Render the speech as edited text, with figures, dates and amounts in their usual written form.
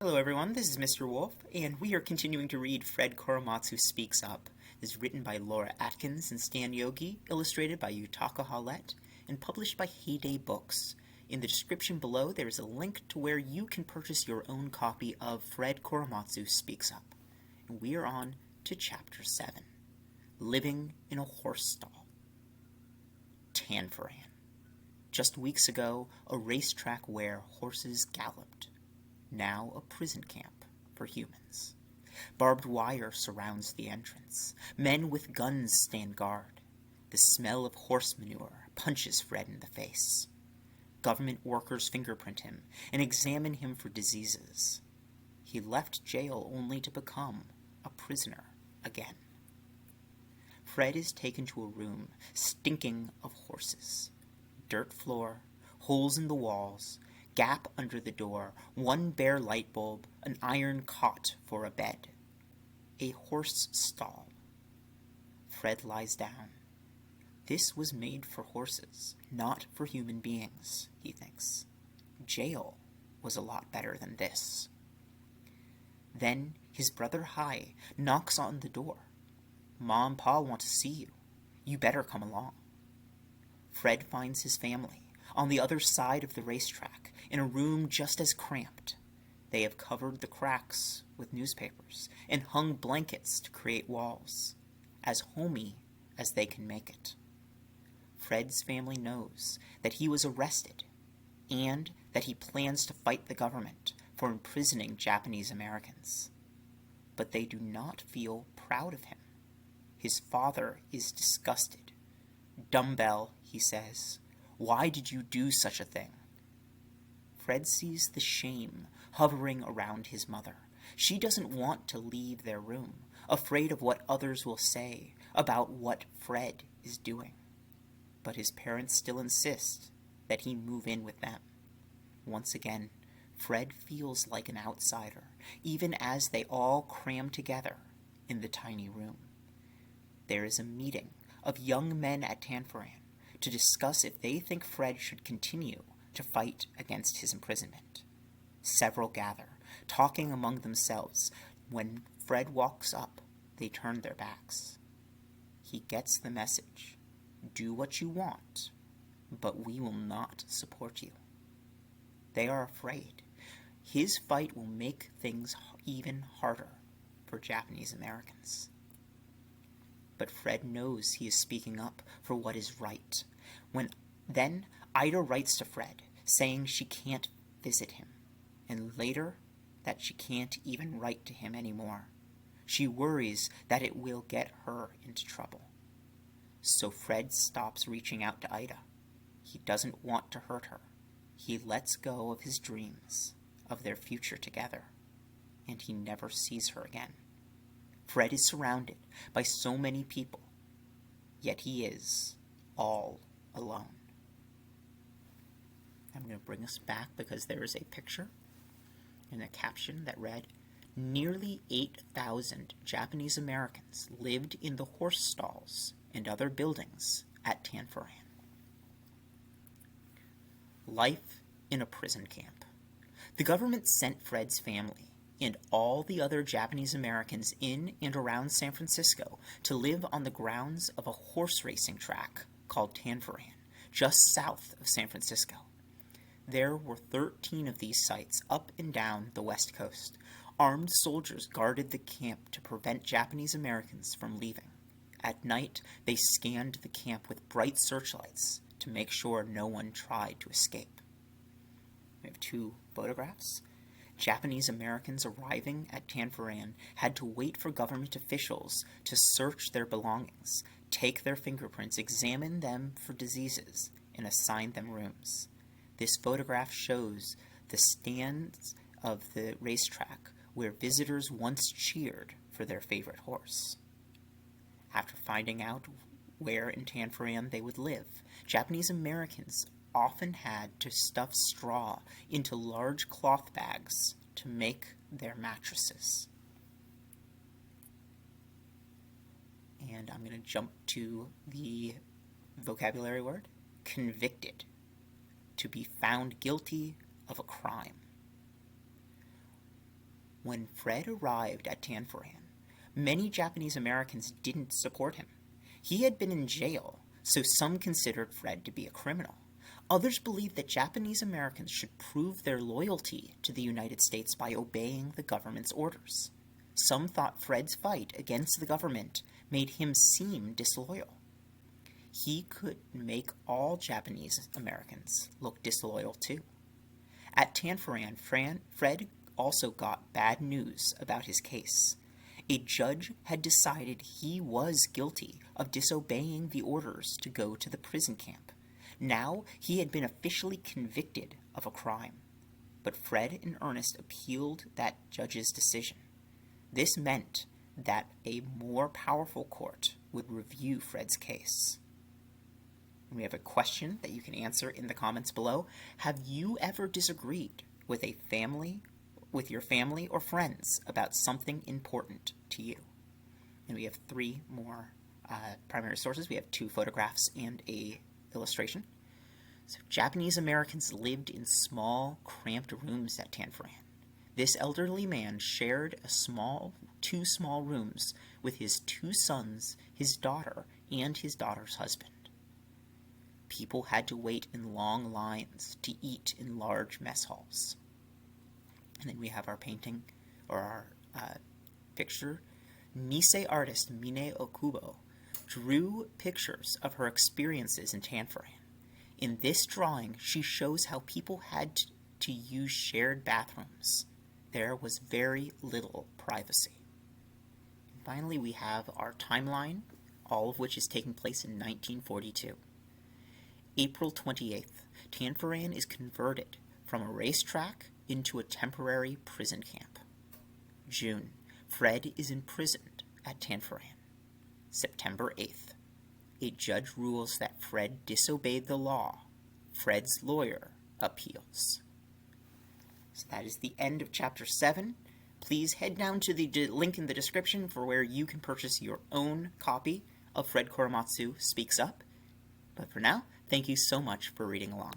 Hello everyone, this is Mr. Wolf, and we are continuing to read Fred Korematsu Speaks Up. It is written by Laura Atkins and Stan Yogi, illustrated by Yutaka Houlette, and published by Hayday Books. In the description below, there is a link to where you can purchase your own copy of Fred Korematsu Speaks Up. And we are on to Chapter 7, Living in a Horse Stall. Tanforan. Just weeks ago, a racetrack where horses galloped. Now a prison camp for humans. Barbed wire surrounds the entrance. Men with guns stand guard. The smell of horse manure punches Fred in the face. Government workers fingerprint him and examine him for diseases. He left jail only to become a prisoner again. Fred is taken to a room stinking of horses. Dirt floor, holes in the walls, gap under the door, one bare light bulb, an iron cot for a bed. A horse stall. Fred lies down. This was made for horses, not for human beings, he thinks. Jail was a lot better than this. Then his brother Hai knocks on the door. Mom and Pa want to see you. You better come along. Fred finds his family on the other side of the racetrack, in a room just as cramped. They have covered the cracks with newspapers and hung blankets to create walls, as homey as they can make it. Fred's family knows that he was arrested and that he plans to fight the government for imprisoning Japanese Americans. But they do not feel proud of him. His father is disgusted. "Dumbbell," he says. "Why did you do such a thing?" Fred sees the shame hovering around his mother. She doesn't want to leave their room, afraid of what others will say about what Fred is doing. But his parents still insist that he move in with them. Once again, Fred feels like an outsider, even as they all cram together in the tiny room. There is a meeting of young men at Tanforan to discuss if they think Fred should continue to fight against his imprisonment. Several gather, talking among themselves. When Fred walks up, they turn their backs. He gets the message. Do what you want, but we will not support you. They are afraid. His fight will make things even harder for Japanese Americans. But Fred knows he is speaking up for what is right. Then Ida writes to Fred, saying she can't visit him, and later that she can't even write to him anymore. She worries that it will get her into trouble. So Fred stops reaching out to Ida. He doesn't want to hurt her. He lets go of his dreams of their future together, and he never sees her again. Fred is surrounded by so many people, yet he is all alone. I'm going to bring us back because there is a picture and a caption that read, "Nearly 8,000 Japanese Americans lived in the horse stalls and other buildings at Tanforan." Life in a prison camp. The government sent Fred's family and all the other Japanese Americans in and around San Francisco to live on the grounds of a horse racing track called Tanforan, just south of San Francisco. There were 13 of these sites up and down the West Coast. Armed soldiers guarded the camp to prevent Japanese Americans from leaving. At night, they scanned the camp with bright searchlights to make sure no one tried to escape. We have two photographs. Japanese Americans arriving at Tanforan had to wait for government officials to search their belongings, take their fingerprints, examine them for diseases, and assign them rooms. This photograph shows the stands of the racetrack where visitors once cheered for their favorite horse. After finding out where in Tanforan they would live, Japanese Americans often had to stuff straw into large cloth bags to make their mattresses. And I'm going to jump to the vocabulary word, convicted. To be found guilty of a crime. When Fred arrived at Tanforan, many Japanese Americans didn't support him. He had been in jail, so some considered Fred to be a criminal. Others believed that Japanese Americans should prove their loyalty to the United States by obeying the government's orders. Some thought Fred's fight against the government made him seem disloyal. He could make all Japanese Americans look disloyal too. At Tanforan, Fred also got bad news about his case. A judge had decided he was guilty of disobeying the orders to go to the prison camp. Now he had been officially convicted of a crime. But Fred and Ernest appealed that judge's decision. This meant that a more powerful court would review Fred's case. And we have a question that you can answer in the comments below. Have you ever disagreed with your family or friends about something important to you? And we have 3 more primary sources. We have 2 photographs and a illustration. So Japanese Americans lived in small, cramped rooms at Tanforan. This elderly man shared 2 small rooms with his 2 sons, his daughter, and his daughter's husband. People had to wait in long lines to eat in large mess halls. And then we have our painting, or our picture. Nisei artist Mine Okubo drew pictures of her experiences in Tanforan. In this drawing, she shows how people had to use shared bathrooms. There was very little privacy. And finally, we have our timeline, all of which is taking place in 1942. April 28th, Tanforan is converted from a racetrack into a temporary prison camp. June, Fred is imprisoned at Tanforan. September 8th, a judge rules that Fred disobeyed the law. Fred's lawyer appeals. So that is the end of Chapter 7. Please head down to the link in the description for where you can purchase your own copy of Fred Korematsu Speaks Up. But for now, thank you so much for reading along.